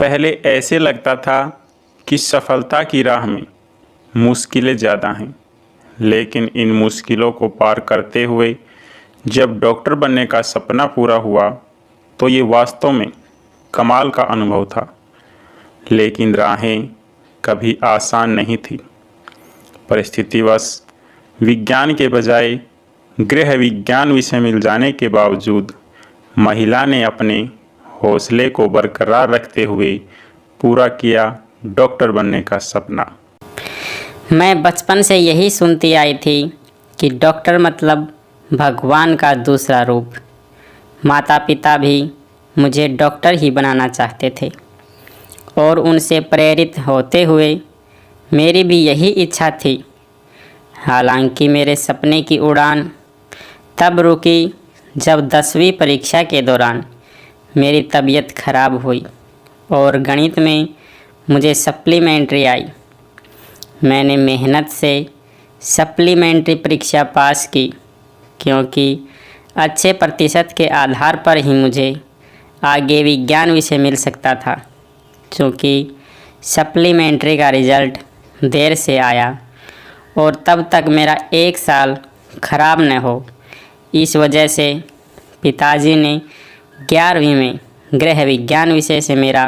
पहले ऐसे लगता था कि सफलता की राह में मुश्किलें ज़्यादा हैं, लेकिन इन मुश्किलों को पार करते हुए जब डॉक्टर बनने का सपना पूरा हुआ तो ये वास्तव में कमाल का अनुभव था। लेकिन राहें कभी आसान नहीं थी। परिस्थितिवश विज्ञान के बजाय गृह विज्ञान विषय मिल जाने के बावजूद महिला ने अपने हौसले को बरकरार रखते हुए पूरा किया डॉक्टर बनने का सपना। मैं बचपन से यही सुनती आई थी कि डॉक्टर मतलब भगवान का दूसरा रूप। माता पिता भी मुझे डॉक्टर ही बनाना चाहते थे और उनसे प्रेरित होते हुए मेरी भी यही इच्छा थी। हालांकि मेरे सपने की उड़ान तब रुकी जब 10वीं परीक्षा के दौरान मेरी तबीयत खराब हुई और गणित में मुझे सप्लीमेंट्री आई। मैंने मेहनत से सप्लीमेंट्री परीक्षा पास की क्योंकि अच्छे प्रतिशत के आधार पर ही मुझे आगे विज्ञान विषय मिल सकता था। चूँकि सप्लीमेंट्री का रिज़ल्ट देर से आया और तब तक मेरा 1 साल खराब न हो, इस वजह से पिताजी ने 11वीं में गृह विज्ञान विषय से मेरा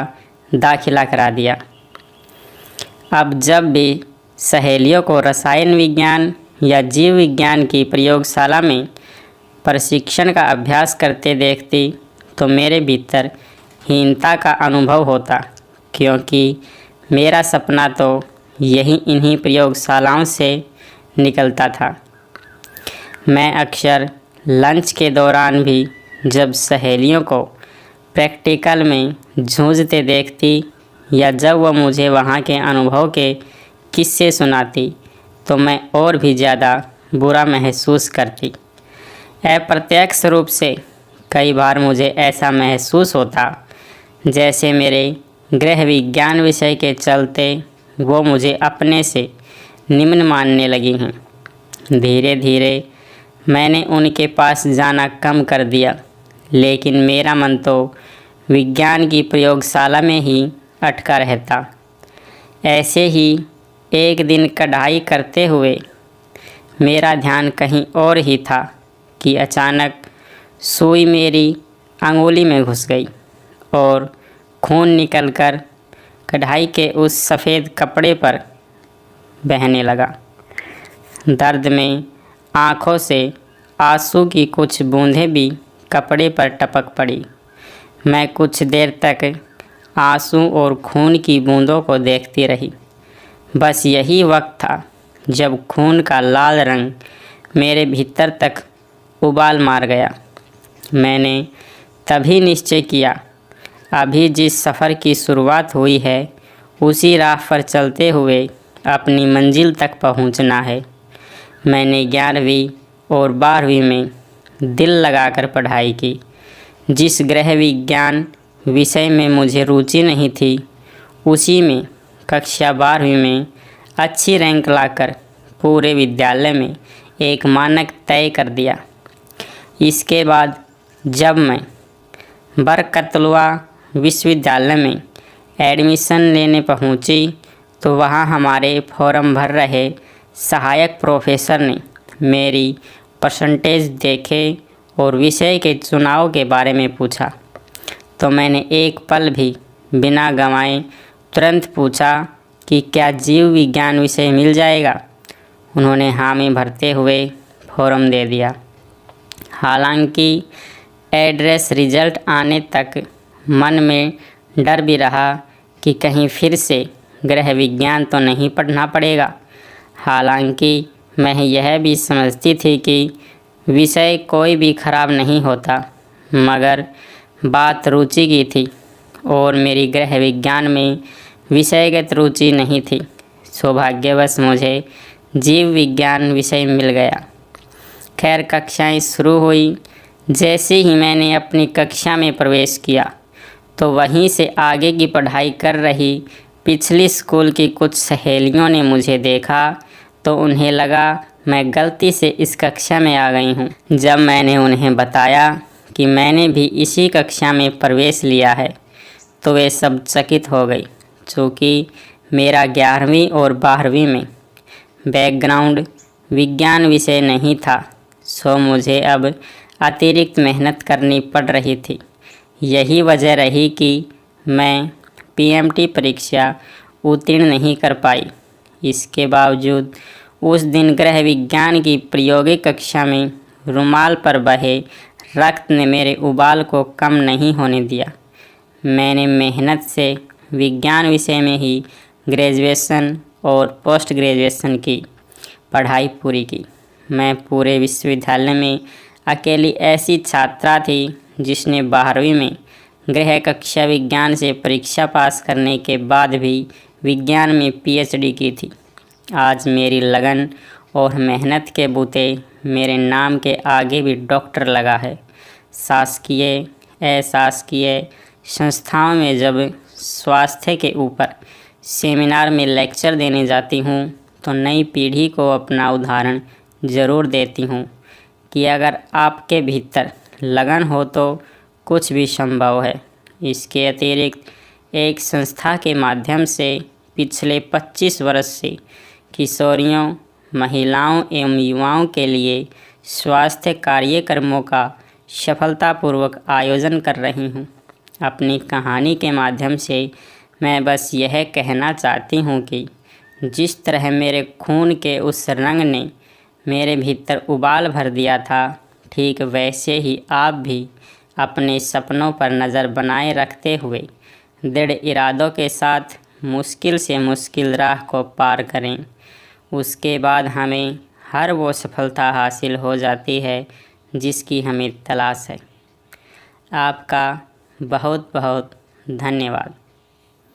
दाखिला करा दिया। अब जब भी सहेलियों को रसायन विज्ञान या जीव विज्ञान की प्रयोगशाला में प्रशिक्षण का अभ्यास करते देखती तो मेरे भीतर हीनता का अनुभव होता, क्योंकि मेरा सपना तो यही इन्हीं प्रयोगशालाओं से निकलता था। मैं अक्सर लंच के दौरान भी जब सहेलियों को प्रैक्टिकल में जूझते देखती या जब वह मुझे वहाँ के अनुभव के किस्से सुनाती तो मैं और भी ज़्यादा बुरा महसूस करती। अप्रत्यक्ष रूप से कई बार मुझे ऐसा महसूस होता जैसे मेरे गृह विज्ञान विषय के चलते वो मुझे अपने से निम्न मानने लगी हैं। धीरे धीरे मैंने उनके पास जाना कम कर दिया, लेकिन मेरा मन तो विज्ञान की प्रयोगशाला में ही अटका रहता। ऐसे ही एक दिन कढ़ाई करते हुए मेरा ध्यान कहीं और ही था कि अचानक सुई मेरी अंगुली में घुस गई और खून निकलकर कढ़ाई के उस सफ़ेद कपड़े पर बहने लगा। दर्द में आँखों से आंसू की कुछ बूंदें भी कपड़े पर टपक पड़ी। मैं कुछ देर तक आंसू और खून की बूंदों को देखती रही। बस यही वक्त था जब खून का लाल रंग मेरे भीतर तक उबाल मार गया। मैंने तभी निश्चय किया, अभी जिस सफ़र की शुरुआत हुई है उसी राह पर चलते हुए अपनी मंजिल तक पहुंचना है। मैंने 11वीं और 12वीं में दिल लगाकर पढ़ाई की। जिस गृह विज्ञान विषय में मुझे रुचि नहीं थी, उसी में कक्षा 12वीं में अच्छी रैंक लाकर पूरे विद्यालय में एक मानक तय कर दिया। इसके बाद जब मैं बरकतुल्लाह विश्वविद्यालय में एडमिशन लेने पहुंची तो वहां हमारे फॉर्म भर रहे सहायक प्रोफेसर ने मेरी परसेंटेज देखे और विषय के चुनाव के बारे में पूछा तो मैंने एक पल भी बिना गंवाए तुरंत पूछा कि क्या जीव विज्ञान विषय मिल जाएगा। उन्होंने हामी भरते हुए फॉर्म दे दिया। हालांकि एड्रेस रिजल्ट आने तक मन में डर भी रहा कि कहीं फिर से गृह विज्ञान तो नहीं पढ़ना पड़ेगा। हालांकि मैं यह भी समझती थी कि विषय कोई भी खराब नहीं होता, मगर बात रुचि की थी और मेरी गृह विज्ञान में विषयगत रुचि नहीं थी। सौभाग्यवश मुझे जीव विज्ञान विषय मिल गया। खैर, कक्षाएं शुरू हुई। जैसे ही मैंने अपनी कक्षा में प्रवेश किया तो वहीं से आगे की पढ़ाई कर रही पिछली स्कूल की कुछ सहेलियों ने मुझे देखा तो उन्हें लगा मैं गलती से इस कक्षा में आ गई हूँ। जब मैंने उन्हें बताया कि मैंने भी इसी कक्षा में प्रवेश लिया है तो वे सब चकित हो गई। चूँकि मेरा 11वीं और 12वीं में बैकग्राउंड विज्ञान विषय नहीं था, सो मुझे अब अतिरिक्त मेहनत करनी पड़ रही थी। यही वजह रही कि मैं पीएमटी परीक्षा उत्तीर्ण नहीं कर पाई। इसके बावजूद उस दिन गृह विज्ञान की प्रायोगिक कक्षा में रुमाल पर बहे रक्त ने मेरे उबाल को कम नहीं होने दिया। मैंने मेहनत से विज्ञान विषय में ही ग्रेजुएशन और पोस्ट ग्रेजुएशन की पढ़ाई पूरी की। मैं पूरे विश्वविद्यालय में अकेली ऐसी छात्रा थी जिसने 12वीं में गृह कक्षा विज्ञान से परीक्षा पास करने के बाद भी विज्ञान में पीएचडी की थी। आज मेरी लगन और मेहनत के बूते मेरे नाम के आगे भी डॉक्टर लगा है। शासकीय अशासकीय संस्थाओं में जब स्वास्थ्य के ऊपर सेमिनार में लेक्चर देने जाती हूँ तो नई पीढ़ी को अपना उदाहरण ज़रूर देती हूँ कि अगर आपके भीतर लगन हो तो कुछ भी संभव है। इसके अतिरिक्त एक संस्था के माध्यम से पिछले 25 वर्ष से किशोरियों, महिलाओं एवं युवाओं के लिए स्वास्थ्य कार्यक्रमों का सफलतापूर्वक आयोजन कर रही हूँ। अपनी कहानी के माध्यम से मैं बस यह कहना चाहती हूँ कि जिस तरह मेरे खून के उस रंग ने मेरे भीतर उबाल भर दिया था, ठीक वैसे ही आप भी अपने सपनों पर नज़र बनाए रखते हुए दृढ़ इरादों के साथ मुश्किल से मुश्किल राह को पार करें। उसके बाद हमें हर वो सफलता हासिल हो जाती है जिसकी हमें तलाश है। आपका बहुत बहुत धन्यवाद।